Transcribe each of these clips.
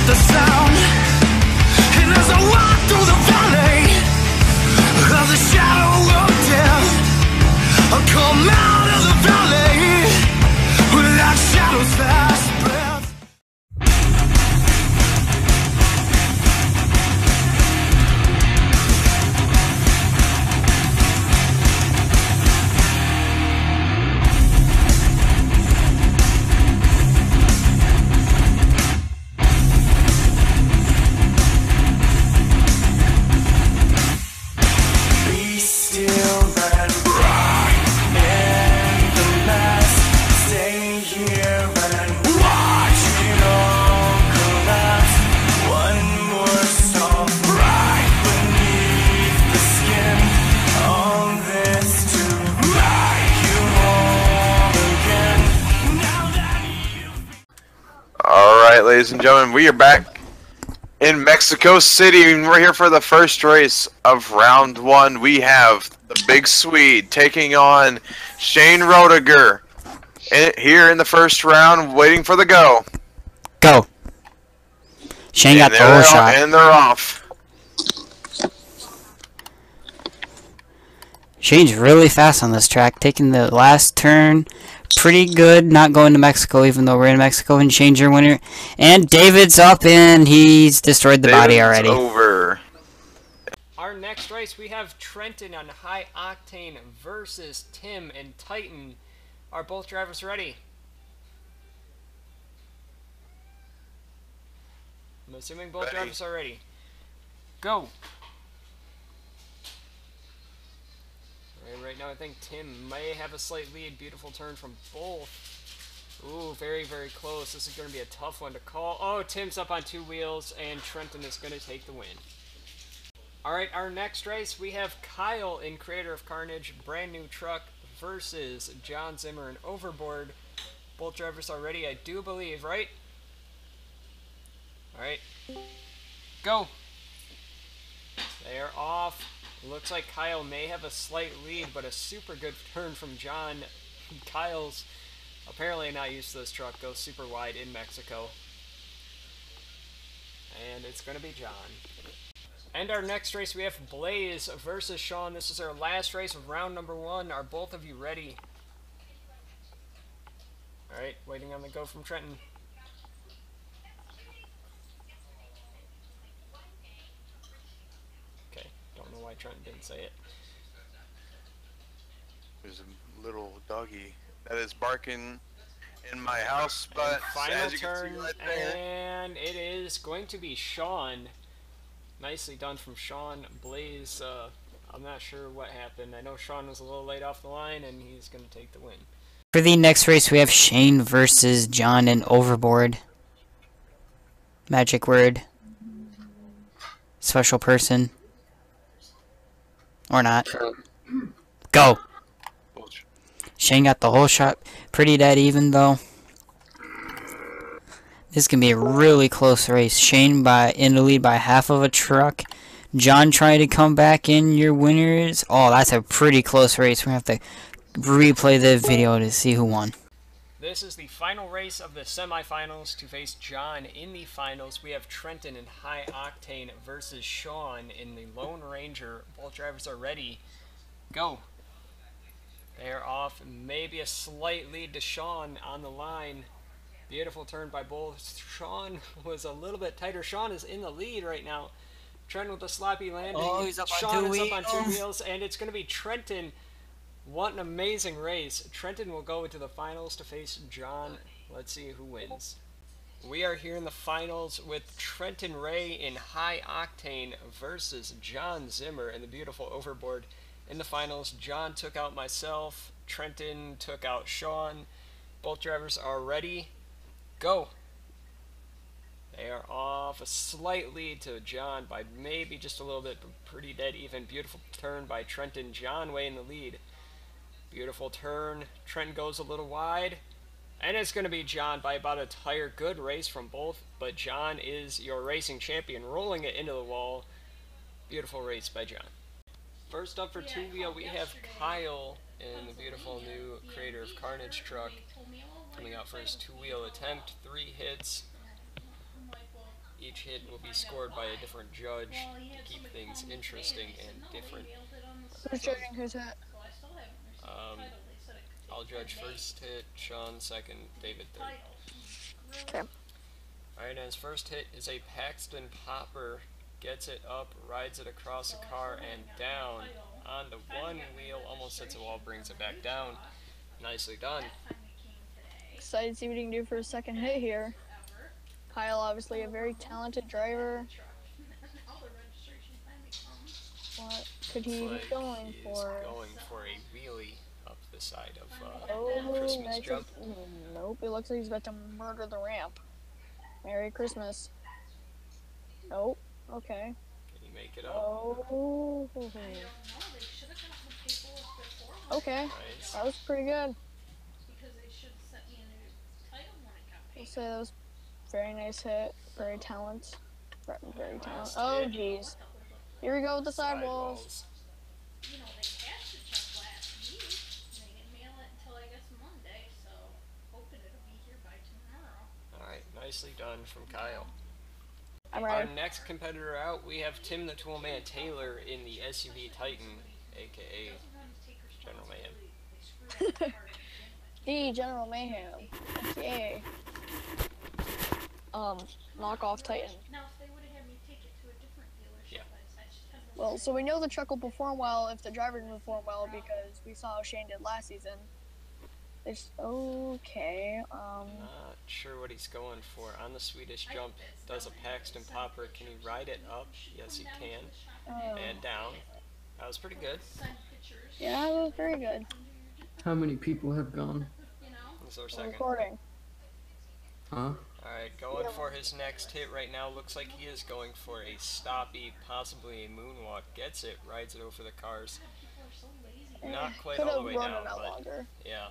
heard the sound, and as I walk through the valley of the shadow of death, I come out of the valley without shadows fast breath. Alright, ladies and gentlemen, we are back in Mexico City, and we're here for the first race of round one. We have the Big Swede taking on Shane Roediger here in the first round, waiting for the go. Go. Shane got the whole shot. And they're off. Shane's really fast on this track, taking the last turn. Pretty good, not going to Mexico, even though we're in Mexico, and Shane's your winner. And David's up, and he's destroyed the body already. Over. Our next race, we have Trenton on High Octane versus Tim and Titan. Are both drivers ready? I'm assuming both drivers are ready. Go! Right now, I think Tim may have a slight lead. Beautiful turn from both. Ooh, very, very close. This is going to be a tough one to call. Oh, Tim's up on two wheels, and Trenton is going to take the win. Alright, our next race, we have Kyle in Creator of Carnage, brand new truck, versus John Zimmer in Overboard. Both drivers are ready, I do believe, right? Alright. Go! They are off. Looks like Kyle may have a slight lead, but a super good turn from John. Kyle's apparently not used to this truck, goes super wide in Mexico. And it's going to be John. And our next race, we have Blaze versus Sean. This is our last race of round number one. Are both of you ready? Alright, waiting on the go from Trenton. Trenton didn't say it. There's a little doggy that is barking in my house, but final turn, right there, and it is going to be Sean. Nicely done from Sean. Blaze, I'm not sure what happened. I know Sean was a little late off the line, and he's going to take the win. For the next race, we have Shane versus John in Overboard. Magic word. Special person. Or not. Go! Shane got the whole shot. Pretty dead even, though. This can be a really close race. Shane in the lead by half of a truck. John trying to come back in. Your winners. Oh, that's a pretty close race. We're going to have to replay the video to see who won. This is the final race of the semifinals. To face John in the finals, we have Trenton in High Octane versus Sean in the Lone Ranger. Both drivers are ready. Go. They're off. Maybe a slight lead to Sean on the line. Beautiful turn by both. Sean was a little bit tighter. Sean is in the lead right now. Trenton with a sloppy landing. Oh, he's up on Sean two is up on two wheels, and it's going to be Trenton. What an amazing race. Trenton will go into the finals to face John. Let's see who wins. We are here in the finals with t.ray in High Octane versus John Zimmer in the beautiful Overboard. In the finals, John took out myself. Trenton took out Sean. Both drivers are ready. Go! They are off. A slight lead to John by maybe just a little bit, but pretty dead even. Beautiful turn by Trenton. John way in the lead. Beautiful turn. Trenton goes a little wide. And it's going to be John by about a tire. Good race from both, but John is your racing champion, rolling it into the wall. Beautiful race by John. First up for two-wheel, we have Kyle in the beautiful new Creator of Carnage truck. Coming out for his two-wheel attempt. 3 hits. Each hit will be scored by a different judge to keep things interesting and different. Who's judging who's hit? I'll judge first hit, Sean second, David third. Okay. Alright, and his first hit is a Paxton Popper. Gets it up, rides it across the car and down on the one wheel, almost hits the wall, brings it back down. Nicely done. Excited to see what he can do for his second hit here. Kyle, obviously a very talented driver. What could he be going for? He's going for a wheelie up the side of Oh, Christmas nice. jump. Nope, it looks like he's about to murder the ramp. Merry Christmas. Nope. Okay. Can he make it up? Oh. Okay. Nice. That was pretty good. I'll say that was very nice hit. Very talented. Very talented. Oh, jeez. Here we go with the sidewalls. Alright, nicely done from Kyle. I'm Our ready. next competitor out, we have Tim the Toolman Taylor in the SUV Titan, aka General Mayhem. The General Mayhem. Okay. Knockoff Titan. Yeah. Well, so we know the truck will perform well if the driver can perform well because we saw how Shane did last season. It's okay. Not sure what he's going for. On the Swedish jump, does a Paxton Popper. Can he ride it up? Yes, he can. And down. That was pretty good. Yeah, that was very good. How many people have gone? This is our We're second. recording. Huh? Alright, going for his next hit right now. Looks like he is going for a stoppy, possibly a moonwalk. Gets it, rides it over the cars. Not quite Could all the have way run down, it out but longer. yeah.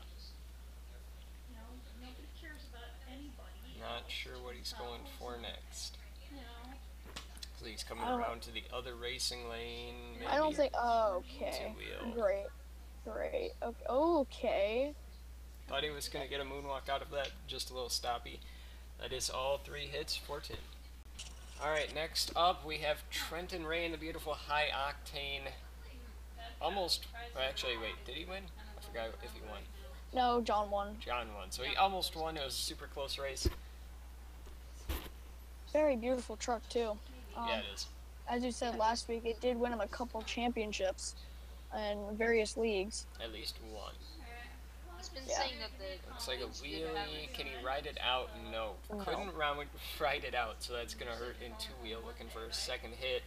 Not sure what he's going for next. So he's coming around to the other racing lane. Maybe. I don't think. Oh, okay. Two-wheel. Great. Great. Okay. Okay. Thought he was going to get a moonwalk out of that. Just a little stoppy. That is all 3 hits for Tim. Alright, next up we have Trenton Ray in the beautiful high octane. Almost. Actually, wait. Did he win? I forgot if he won. No, John won. John won. So he almost won. It was a super close race. Very beautiful truck too. Yeah, it is. As you said last week, it did win him a couple championships in various leagues. At least one. He's been Yeah. saying that the Looks like a wheelie. Can he ride it out? No. No. Couldn't ride it out, so that's going to hurt in two-wheel. Looking for a second hit.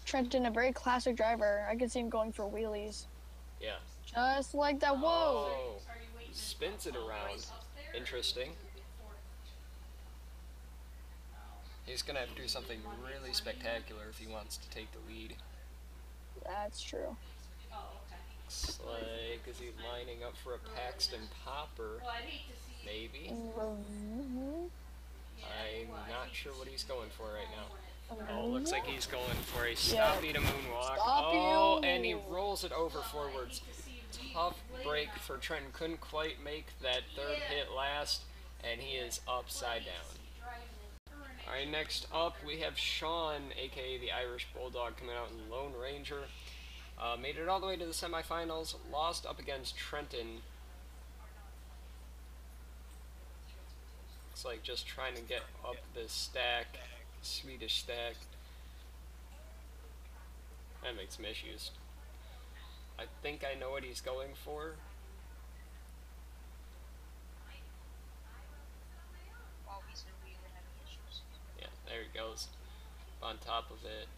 Trenton, a very classic driver. I could see him going for wheelies. Yeah. Just like that. Whoa! Oh. Spins it around. Interesting. He's going to have to do something really spectacular if he wants to take the lead. That's true. Looks like, is he lining up for a Paxton Popper? Maybe. Mhm. I'm not sure what he's going for right now. Oh, looks like he's going for a stoppy to moonwalk. Stoppy. Oh, and he rolls it over forwards. Tough break for Trenton. Couldn't quite make that third hit last, and he is upside down. Alright, next up we have Sean, aka the Irish Bulldog, coming out in Lone Ranger. Made it all the way to the semifinals, lost up against Trenton. Looks like just trying to get up this stack, Swedish stack. That makes some issues. I think I know what he's going for. well, he's been really having issues. Yeah, there he goes. On top of it.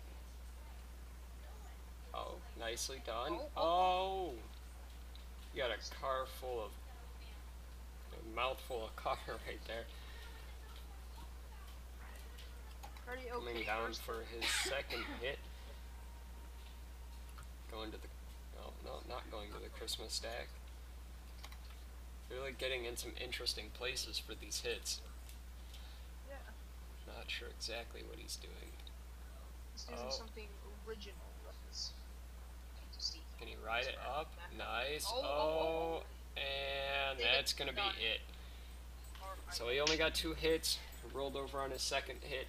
Oh, nicely done. Oh! You got a car full of... a mouthful of car right there. Pretty Coming okay. down First, for his second hit. Going to the... oh, no, not going to the Christmas stack. Really getting in some interesting places for these hits. yeah, Not sure exactly what he's doing. he's doing Oh. something original. Let's see. Can he ride it up? Nice. Oh, Oh, and that's gonna be it. So he only got 2 hits, rolled over on his second hit.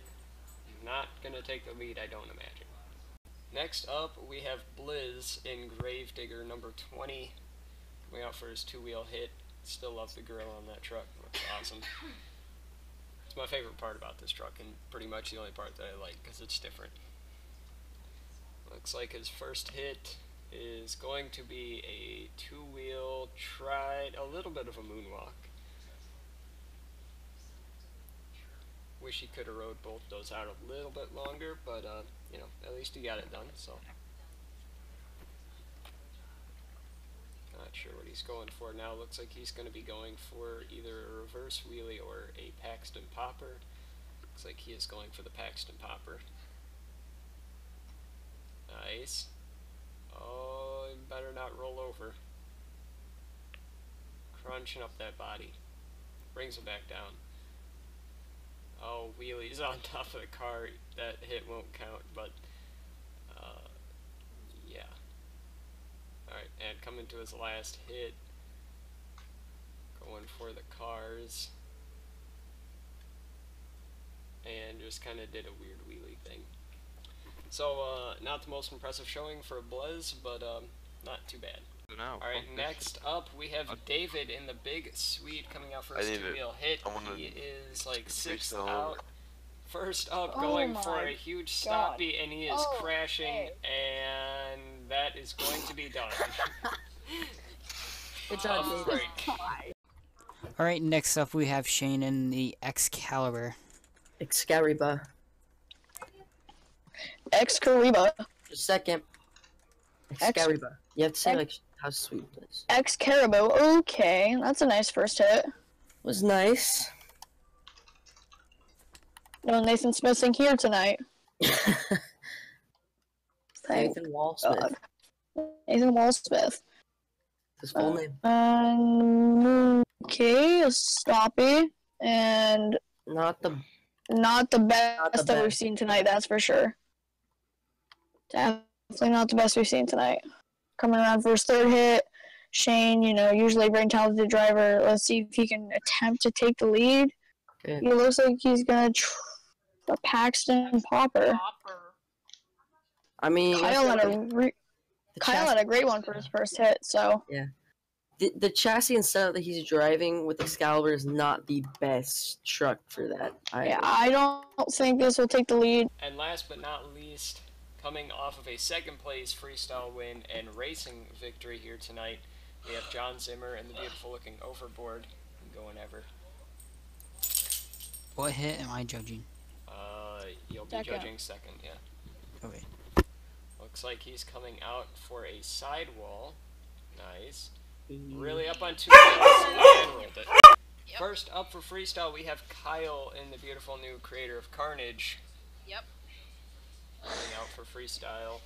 not gonna take the lead, I don't imagine. Next up, we have Blizz in Gravedigger number 20. Coming out for his two-wheel hit. Still love the grill on that truck. Looks awesome. It's my favorite part about this truck, and pretty much the only part that I like, because it's different. Looks like his first hit is going to be a two-wheel tried, a little bit of a moonwalk. Wish he could have rode both those out a little bit longer, but you know, at least he got it done, so. Not sure what he's going for now. Looks like he's going to be going for either a reverse wheelie or a Paxton popper. Looks like he is going for the Paxton popper. Nice. Oh, you better not roll over. Crunching up that body. Brings him back down. Oh, wheelies on top of the car. That hit won't count, but yeah. Alright, and coming to his last hit. Going for the cars. And just kind of did a weird wheelie thing. So, not the most impressive showing for Blizz, but not too bad. Alright, next up we have David in the big sweet coming out for his two-wheel hit. He is like 6th out. First up, going for a huge stoppie, and he is crashing, and that is going to be done. Good job, David. Alright, next up we have Shane in the Excalibur. Excalibur. Excalibur. Just a second. Excalibur. You have to say like how sweet it is. Excalibur. Okay, that's a nice first hit. Was nice. No Nathan Smithing here tonight. Nathan Wallsmith. God. Nathan Wallsmith. His full name. Okay, a stoppie, and Not the best that we've seen tonight. That's for sure. Definitely not the best we've seen tonight. Coming around for his third hit, Shane, you know, usually a very talented driver. Let's see if he can attempt to take the lead. Okay. He looks like he's gonna a Paxton popper. I mean, Kyle had a great one for his first hit. So yeah, the chassis and setup that he's driving with Excalibur is not the best truck for that. I don't think this will take the lead. And last but not least, coming off of a second place freestyle win and racing victory here tonight, we have John Zimmer and the beautiful looking Overboard going ever. What hit am I judging? You'll be judging second, yeah. Okay. Looks like he's coming out for a sidewall. Nice. Really up on two wheels and rolled it. Yep. First up for freestyle, we have Kyle in the beautiful new creator of Carnage. Yep. Coming out for freestyle.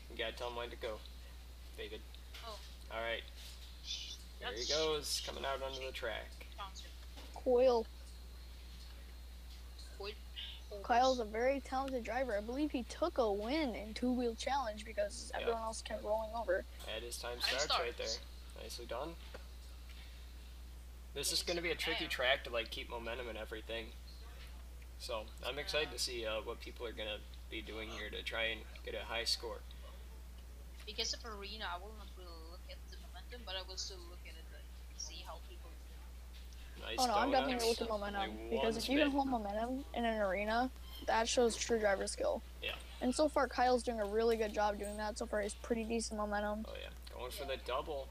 You gotta tell him when to go, David. Oh. Alright. There he goes, coming out onto the track. Coil. Kyle's a very talented driver. I believe he took a win in two-wheel challenge because everyone else kept rolling over. And his time starts right there. Nicely done. This is going to be a tricky track to like keep momentum and everything. So I'm excited to see what people are going to be doing here to try and get a high score. Because of arena, I will not really look at the momentum, but I will still look at it and see how people. Nice Oh no, I'm donuts. definitely looking at momentum Like because if you can hold momentum in an arena, that shows true driver skill. Yeah. And so far, Kyle's doing a really good job doing that. So far, he's pretty decent momentum. Oh yeah, going for the double.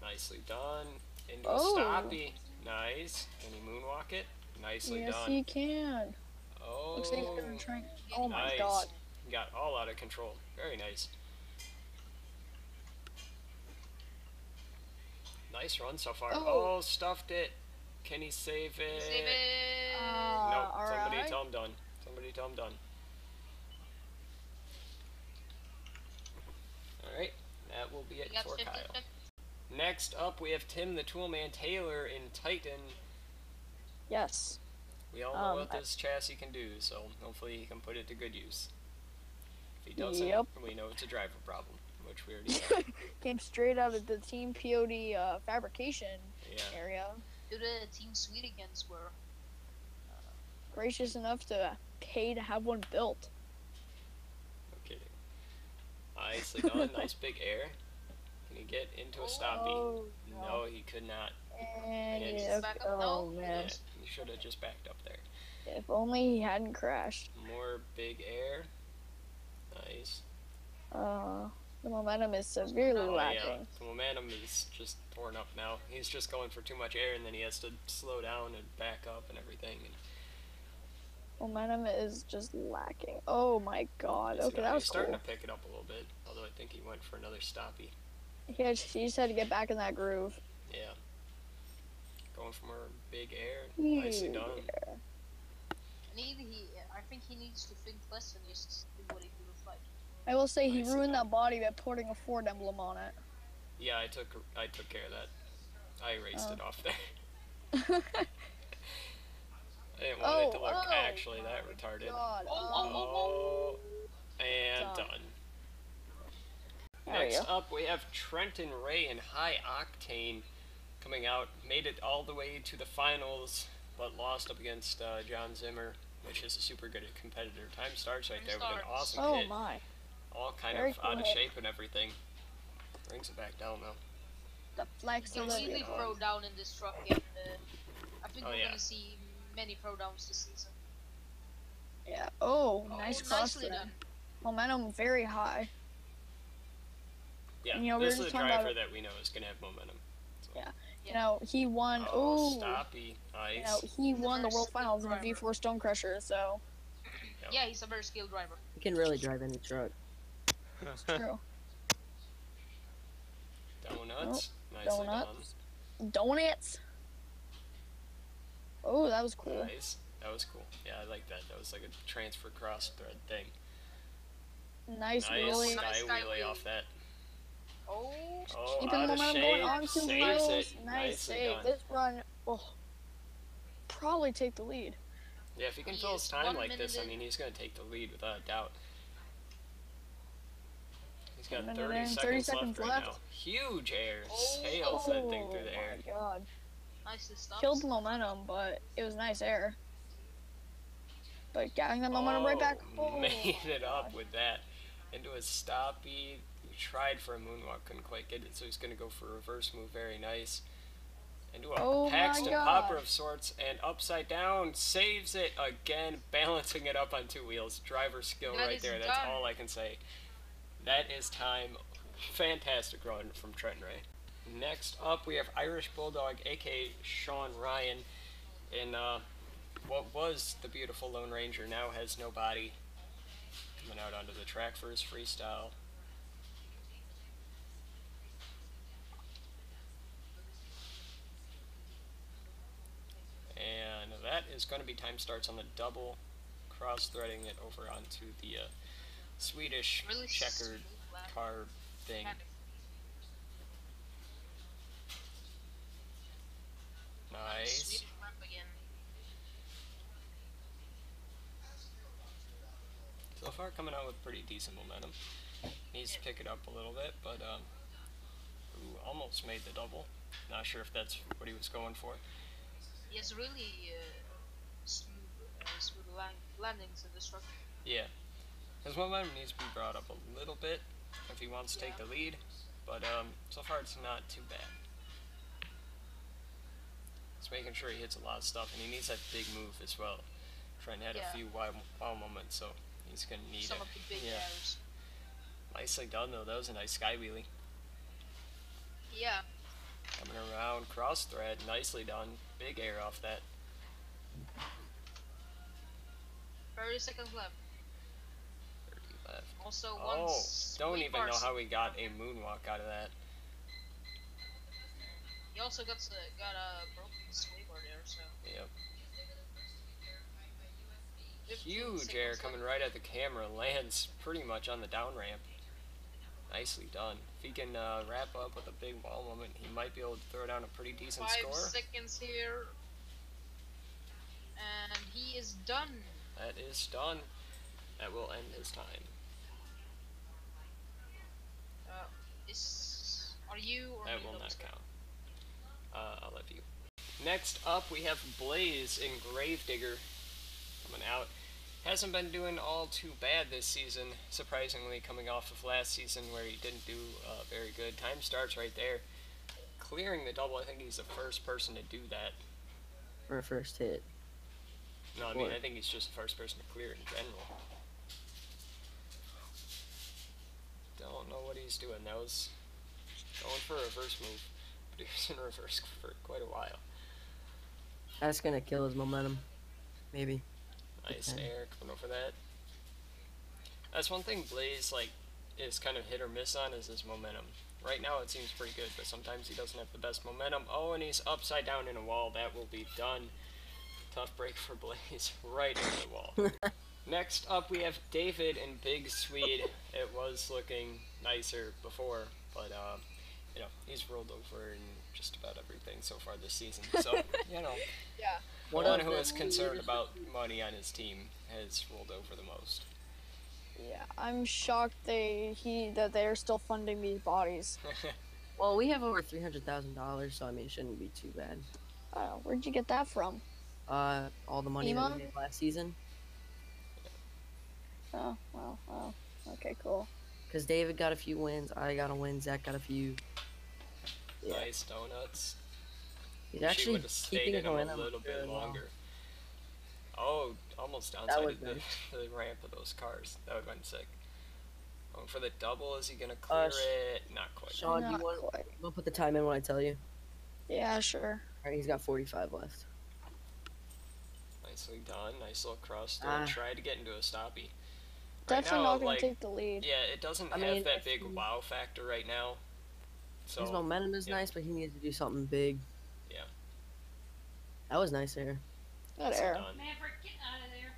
Nicely done. Into a Oh. stoppie. Nice. Can he moonwalk it? Nicely Yes, done. he can. Oh. Looks like he's gonna try. Oh my Nice. god. He got all out of control. Very nice. Nice run so far. Oh. Oh, stuffed it. Can he save it? Save it. Nope. Somebody alright. tell him done. Somebody tell him done. Alright. That will be it You got for 50, Kyle. 50. Next up, we have Tim the Toolman Taylor in Titan. Yes. We all know what this chassis can do, so hopefully he can put it to good use. If he doesn't, Yep. we know it's a driver problem, which we already know. Came straight out of the Team POD fabrication Yeah. area. Do the Team Sweet against where gracious enough to pay to have one built. No kidding. Nicely done. Nice big air. Can he get into a stoppie? Oh, No, he could not. And And yeah, back up oh now? man. Yeah, he should have just backed up there. If only he hadn't crashed. More big air. Nice. The momentum is severely Oh yeah, lacking. the momentum is just torn up now. He's just going for too much air, and then he has to slow down and back up and everything. And Momentum is just lacking. Oh my god. he's Okay, that was starting cool. to pick it up a little bit. Although I think he went for another stoppie. He just had to get back in that groove. Yeah. Going for more big air. Nicely done. I think he needs to think less and just do what he feels like. I will say he Nicely ruined done. that body by putting a Ford emblem on it. Yeah, I took care of that. I erased it off there. I didn't want it to look actually that retarded. God. Oh, and Done. done. There we Next go. up, we have Trenton Ray in High Octane coming out. Made it all the way to the finals, but lost up against John Zimmer, which is a super good competitor. Time starts right there with an awesome Oh hit. my. All kind Very of cool out of hit. shape and everything. Brings it back down though. The You flexibility. really throw down in this truck, and I think Oh, we're yeah. gonna see many throwdowns this season. Yeah. Oh, nice cross Nicely thread. done. Momentum very high. Yeah, And, you know, we this were is a just talking about driver that we know is going to have momentum. So. Yeah. You know, he won. Oh, Ooh. stoppy. Nice. You know, he won the First World Finals in a driver. V4 Stonecrusher, so Yeah, he's a very skilled driver. He can really drive any truck. it's true. Donuts. Nicely Donuts. Donuts. Oh, that was cool. done. Nice. That was cool. Yeah, I like that. That was like a transfer cross thread thing. Nice, Nice really. sky Nice sky wheelie wheelie. off that. Oh, Oh, Keeping out of momentum going shape. on two Saves wheels. it. Nice Nicely save. done. This run will probably take the lead. Yeah, if he can He fill his is time 1 like this, I minute mean, he's going to take the lead without a doubt. He's got 1 minute 30 in, seconds, 30 seconds right left. now. Huge air. Oh. Sails that thing through the air. My god. nicely stopped. Killed the momentum, but it was nice air. But getting the momentum right back. Oh, Made it my up gosh. with that. Into a stoppie. He tried for a moonwalk, couldn't quite get it, so he's going to go for a reverse move. Very nice. Into a Oh my Paxton God. popper of sorts, and upside down. Saves it again, balancing it up on two wheels. Driver skill That right is there. That's done. all I can say. That is time. Fantastic run from Trenton Ray. Next up, we have Irish Bulldog, aka Sean Ryan, in what was the beautiful Lone Ranger, now has no body. Coming out onto the track for his freestyle. And that is going to be time starts on the double, cross-threading it over onto the Swedish Really checkered smooth lap. car thing. Nice. Swedish lap again. So far coming out with pretty decent momentum. Needs to pick it up a little bit, but ooh, almost made the double. Not sure if that's what he was going for. He has really smooth landings in this truck. Yeah. His momentum needs to be brought up a little bit if he wants to take the lead, but so far it's not too bad. Just making sure he hits a lot of stuff, and he needs that big move as well. Trent had Yeah. a few wow moments, so he's going to need Some it. of the big Yeah. airs. Nicely done though, that was a nice sky wheelie. Yeah. Coming around, cross thread, nicely done. Big air off that. 30 seconds left. 30 left. Also, Oh, once don't we even know parse- how we got a moonwalk out of that. He also got a broken swayboard there, so. Yep. 15 Huge seconds air left. coming right at the camera, lands pretty much on the down ramp. Nicely done. If he can wrap up with a big wall moment, he might be able to throw down a pretty decent 5 score. seconds here. And he is done. That is done. That will end his time. Are you or That me will double not step? count. I'll let you. Next up, we have Blaze in Gravedigger. coming out. Hasn't been doing all too bad this season, surprisingly, coming off of last season where he didn't do very good. Time starts right there. Clearing the double, I think he's the first person to do that. For a first hit. No, I mean, I think he's just the first person to clear in general. Don't know what he's doing. That was going for a reverse move, but he was in reverse for quite a while. That's gonna kill his momentum. Maybe. Nice air coming over that. That's one thing Blaze is kind of hit or miss on is his momentum. Right now it seems pretty good, but sometimes he doesn't have the best momentum. Oh, and he's upside down in a wall. That will be done. Tough break for Blaze right into the wall. Next up we have David and Big Swede. It was looking nicer before, but you know, he's rolled over in just about everything so far this season. So, you know, Yeah. one who is concerned about money on his team has rolled over the most. Yeah, I'm shocked that they're still funding these bodies. Well, we have over $300,000, so I mean, it shouldn't be too bad. Where'd you get that from? All the money that Ema? we made last season. Oh, well, oh, okay, cool. Because David got a few wins, I got a win, Zach got a few. Yeah. Nice donuts. He's She actually would have stayed keeping in his him a momentum little bit really well. longer. Oh, almost was downside the, nice. the ramp of those cars. That would have been sick. Going for the double. Is he going to clear it? Not quite. Sean, Not you want quite. to put the time in when I tell you? Yeah, sure. Alright, he's got 45 left. Nicely done. Nice little cross throw. Ah. Try to get into a stoppie. Definitely now, not gonna like, take the lead. Yeah, it doesn't I have mean, that if big he- wow factor right now. So, His momentum is yeah. nice, but he needs to do something big. Yeah. That was nice there. That nicely air. done. Maverick, get out of there.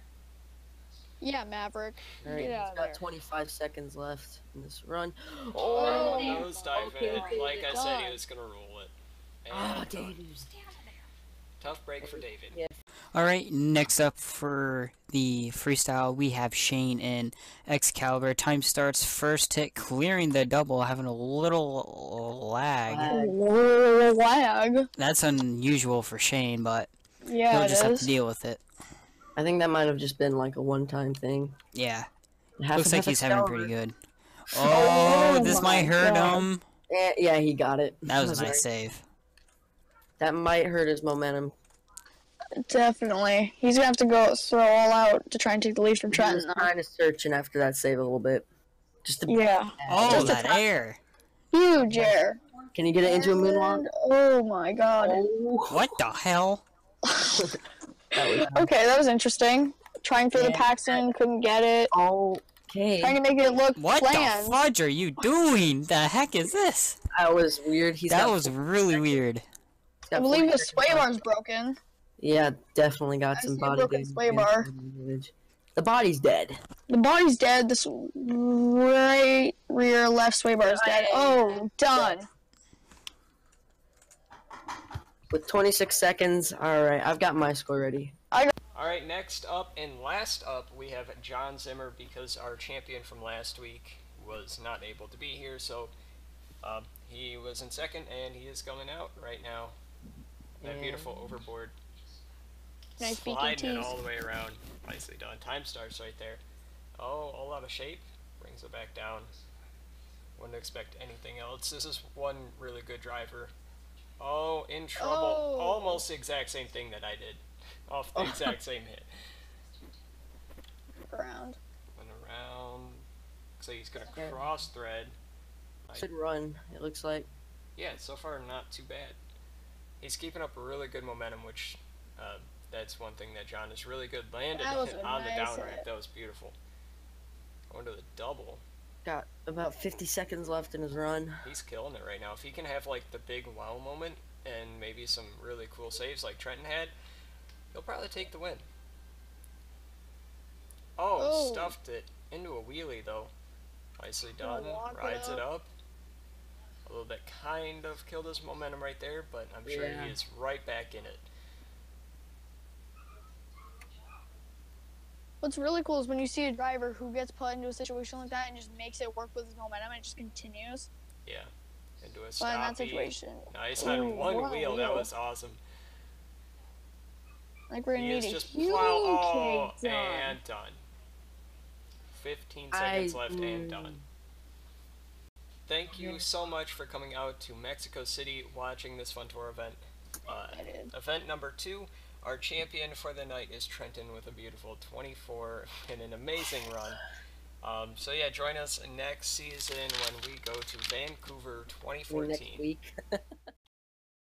Yeah, Maverick. Alright, Get he's out of got there. 25 seconds left in this run. Oh, Nose dive okay, in. okay, Like I said, he done. was going to roll it. Ah, And David. Stay out of there. tough break for David. Yeah. Alright, next up for the freestyle, we have Shane and Excalibur. Time starts, first hit, clearing the double, having a little lag. Lag. That's unusual for Shane, but Yeah, he'll it just have to is. deal with it. I think that might have just been like a one-time thing. Yeah, Half looks and like half he's having Excalibur. pretty good. Oh Oh, this my might hurt God. him. Yeah, he got it. That was a Sorry. nice save. That might hurt his momentum. Definitely. He's gonna have to go throw all out to try and take the lead from He was Trenton. though. kind of searching after that save a little bit. Just to, Yeah. Oh, Just a that touch. air. Huge air. Can you get it into a moonwalk? And- Oh my god. Oh, What the hell? that was Okay, that was interesting. Trying for the Yeah. Paxton, couldn't get it. okay. Trying to make it look What planned. the fudge are you doing? The heck is this? That was weird. That was really weird. I believe the sway bar's broken. Yeah, definitely got I some see a body broken damage. sway bar. The body's dead. The body's dead. This right rear left sway bar is dead. Oh, done. With 26 seconds, alright, I've got my score ready. Alright, next up and last up, we have John Zimmer because our champion from last week was not able to be here, so he was in second and he is coming out right now. That Yeah. beautiful overboard. Nice Sliding it BKTs. all the way around. Nicely done. Time starts right there. Oh, all out of shape. Brings it back down. Wouldn't expect anything else. This is one really good driver. Oh, in trouble. Oh. Almost the exact same thing that I did. Off the exact same hit. Around. Went around. So he's gonna Okay. cross thread. Should run, it looks like. Yeah, so far not too bad. He's keeping up a really good momentum, which that's one thing that John is really good. Landed That was a on the nice down ramp. hit. That was beautiful. Going to the double. Got about 50 seconds left in his run. He's killing it right now. If he can have like the big wow moment and maybe some really cool saves like Trenton had, he'll probably take the win. Oh, Oh. stuffed it into a wheelie though. Nicely Gonna done. walk it Rides it up. up. A little bit kind of killed his momentum right there, but I'm sure Yeah. he is right back in it. What's really cool is when you see a driver who gets put into a situation like that and just makes it work with his momentum and just continues. Yeah. Into a But in that stoppie. situation. Nice on Ooh, one what a wheel. That wheel. was awesome. Like we're gonna He need is a just huge oh, cake done. and done. 15 seconds left and done. Thank you so much for coming out to Mexico City, watching this fun tour event. Event number 2, our champion for the night is Trenton with a beautiful 24 and an amazing run. So yeah, join us next season when we go to Vancouver 2014. Next week.